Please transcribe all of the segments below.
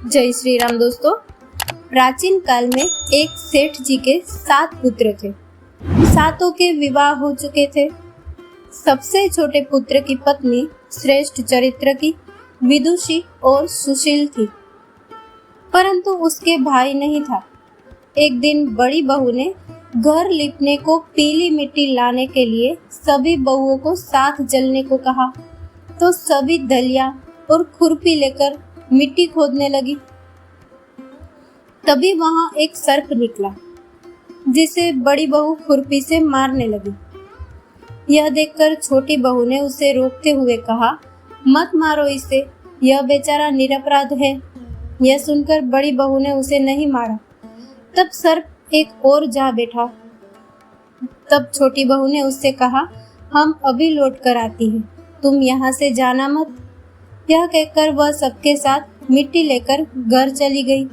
जय श्री राम दोस्तों। प्राचीन काल में एक सेठ जी के 7 पुत्र थे। सातों के विवाह हो चुके थे। सबसे छोटे पुत्र की पत्नी श्रेष्ठ चरित्र की, विदुषी और सुशील थी, परंतु उसके भाई नहीं था। एक दिन बड़ी बहू ने घर लिपने को पीली मिट्टी लाने के लिए सभी बहुओं को साथ जलने को कहा, तो सभी दलिया और खुरपी लेकर मिट्टी खोदने लगी। तभी वहां एक सर्प निकला, जिसे बड़ी बहू खुरपी से मारने लगी। यह देखकर छोटी बहू ने उसे रोकते हुए कहा, मत मारो इसे, यह बेचारा निरपराध है। यह सुनकर बड़ी बहू ने उसे नहीं मारा। तब सर्प एक और जा बैठा। तब छोटी बहू ने उससे कहा, हम अभी लौट कर आती हैं, तुम यहाँ से जाना मत। यह कहकर वह सबके साथ मिट्टी लेकर घर चली गई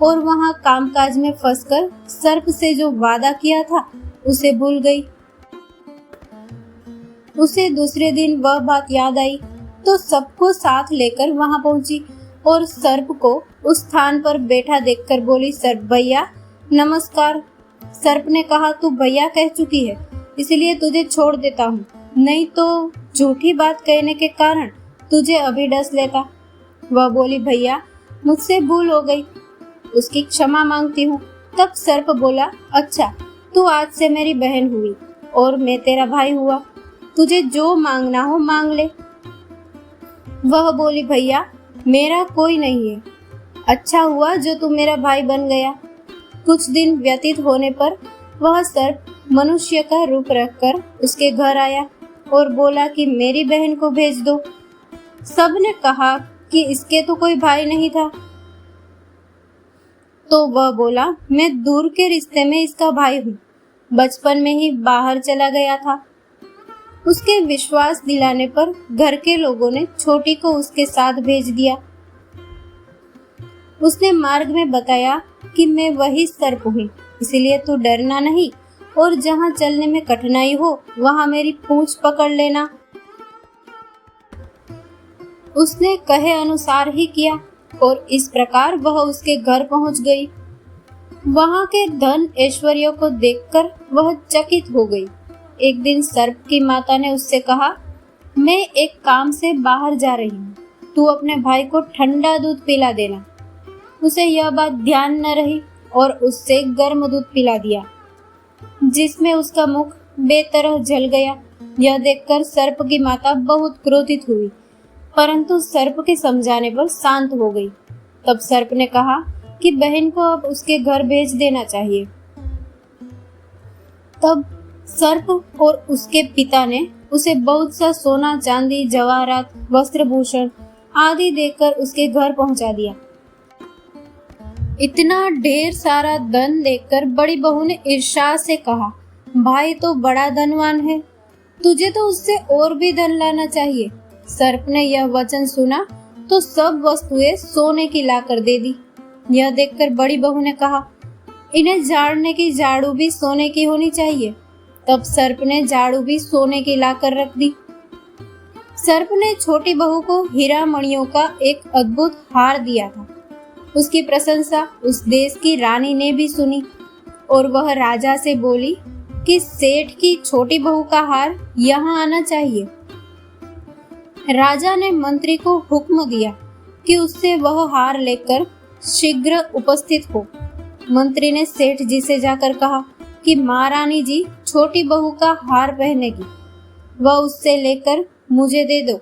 और वहां कामकाज में फंसकर सर्प से जो वादा किया था उसे भूल गई। उसे दूसरे दिन वह बात याद आई तो सबको साथ लेकर वहां पहुंची और सर्प को उस स्थान पर बैठा देखकर बोली, सर्प भैया नमस्कार। सर्प ने कहा, तू भैया कह चुकी है, इसलिए तुझे छोड़ देता हूँ, नहीं तो झूठी बात कहने के कारण तुझे अभी डस लेता। वह बोली, भैया मुझसे भूल हो गई, उसकी क्षमा मांगती हूँ। तब सर्प बोला, अच्छा तू आज से मेरी बहन हुई और मैं तेरा भाई हुआ, तुझे जो मांगना हो मांग ले। वह बोली, भैया मेरा कोई नहीं है, अच्छा हुआ जो तू मेरा भाई बन गया। कुछ दिन व्यतीत होने पर वह सर्प मनुष्य का रूप रखकर उसके घर आया और बोला कि मेरी बहन को भेज दो। सबने कहा कि इसके तो कोई भाई नहीं था, तो वह बोला, मैं दूर के रिश्ते में इसका भाई हूँ, बचपन में ही बाहर चला गया था। उसके विश्वास दिलाने पर घर के लोगों ने छोटी को उसके साथ भेज दिया। उसने मार्ग में बताया कि मैं वही सर्प हूँ, इसलिए तू डरना नहीं और जहाँ चलने में कठिनाई हो वहाँ मेरी पूंछ पकड़ लेना। उसने कहे अनुसार ही किया और इस प्रकार वह उसके घर पहुंच गई। वहां के धन ऐश्वर्य को देखकर वह चकित हो गई। एक दिन सर्प की माता ने उससे कहा, मैं एक काम से बाहर जा रही हूँ, तू अपने भाई को ठंडा दूध पिला देना। उसे यह बात ध्यान न रही और उससे गर्म दूध पिला दिया, जिसमें उसका मुख बेतरह जल गया। यह देखकर सर्प की माता बहुत क्रोधित हुई, परंतु सर्प के समझाने पर शांत हो गई। तब सर्प ने कहा कि बहन को अब उसके घर भेज देना चाहिए। तब सर्प और उसके पिता ने उसे बहुत सा सोना चांदी जवाहरात वस्त्रभूषण आदि देकर उसके घर पहुंचा दिया। इतना ढेर सारा धन देखकर बड़ी बहू ने ईर्ष्या से कहा, भाई तो बड़ा धनवान है, तुझे तो उससे और भी धन लाना चाहिए। सर्प ने यह वचन सुना तो सब वस्तुएं सोने की लाकर दे दी। यह देखकर बड़ी बहू ने कहा, इन्हें झाड़ने की झाड़ू भी सोने की होनी चाहिए। तब सर्प ने झाड़ू भी सोने की लाकर रख दी। सर्प ने छोटी बहू को हीरा मणियों का एक अद्भुत हार दिया था। उसकी प्रशंसा उस देश की रानी ने भी सुनी और वह राजा से बोली कि सेठ की छोटी बहू का हार यहाँ आना चाहिए। राजा ने मंत्री को हुक्म दिया कि उससे वह हार लेकर शीघ्र उपस्थित हो। मंत्री ने सेठ जी से जाकर कहा कि महारानी जी छोटी बहू का हार पहनेगी, वह उससे लेकर मुझे दे दो।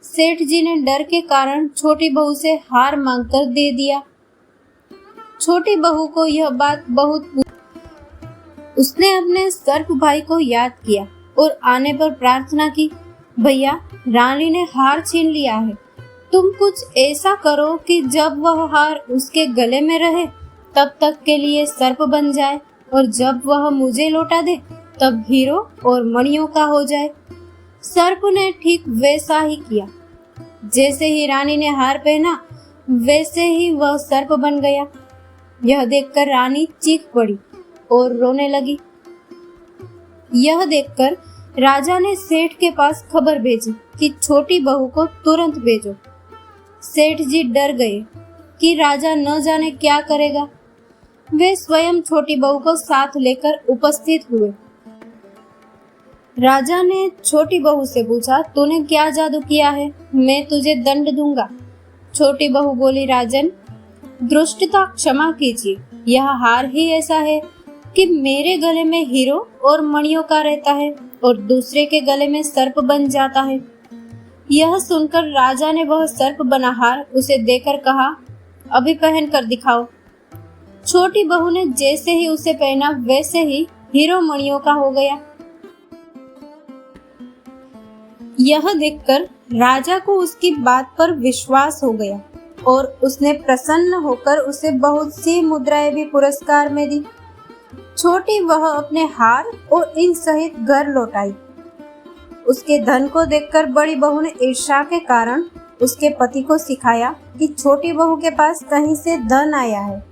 सेठ जी ने डर के कारण छोटी बहू से हार मांगकर दे दिया। छोटी बहू को यह बात बहुत, उसने अपने सर्प भाई को याद किया और आने पर प्रार्थना की, भैया रानी ने हार छीन लिया है, तुम कुछ ऐसा करो कि जब वह हार उसके गले में रहे तब तक के लिए सर्प बन जाए और जब वह मुझे लौटा दे तब हीरो और मणियों का हो जाए। सर्प ने ठीक वैसा ही किया। जैसे ही रानी ने हार पहना वैसे ही वह सर्प बन गया। यह देखकर रानी चीख पड़ी और रोने लगी। यह देखकर राजा ने सेठ के पास खबर भेजी कि छोटी बहू को तुरंत भेजो। सेठ जी डर गए कि राजा न जाने क्या करेगा। वे स्वयं छोटी बहू को साथ लेकर उपस्थित हुए। राजा ने छोटी बहू से पूछा, तूने क्या जादू किया है? मैं तुझे दंड दूंगा। छोटी बहू बोली, राजन, दुष्टता क्षमा कीजिए, यह हार ही ऐसा है कि मेरे गले में हीरो और मणियों का रहता है और दूसरे के गले में सर्प बन जाता है। यह सुनकर राजा ने वह सर्प बना हार उसे देकर कहा, अभी पहन कर दिखाओ। छोटी बहू ने जैसे ही उसे पहना वैसे ही हीरो मणियों का हो गया। यह देखकर राजा को उसकी बात पर विश्वास हो गया और उसने प्रसन्न होकर उसे बहुत सी मुद्राएं भी पुरस्कार में दी। छोटी वह अपने हार और इन सहित घर लौट आई। उसके धन को देखकर बड़ी बहू ने ईर्ष्या के कारण उसके पति को सिखाया कि छोटी बहू के पास कहीं से धन आया है।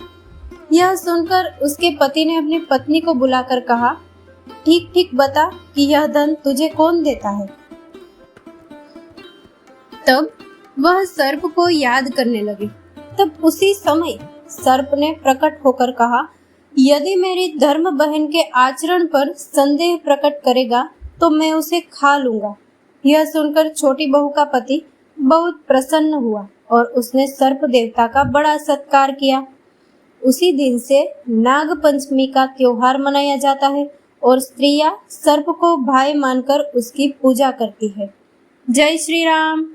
यह सुनकर उसके पति ने अपनी पत्नी को बुलाकर कहा, ठीक ठीक बता कि यह धन तुझे कौन देता है। तब वह सर्प को याद करने लगी। तब उसी समय सर्प ने प्रकट होकर कहा, यदि मेरी धर्म बहन के आचरण पर संदेह प्रकट करेगा तो मैं उसे खा लूंगा। यह सुनकर छोटी बहू का पति बहुत प्रसन्न हुआ और उसने सर्प देवता का बड़ा सत्कार किया। उसी दिन से नाग पंचमी का त्योहार मनाया जाता है और स्त्रियां सर्प को भाई मानकर उसकी पूजा करती है। जय श्री राम।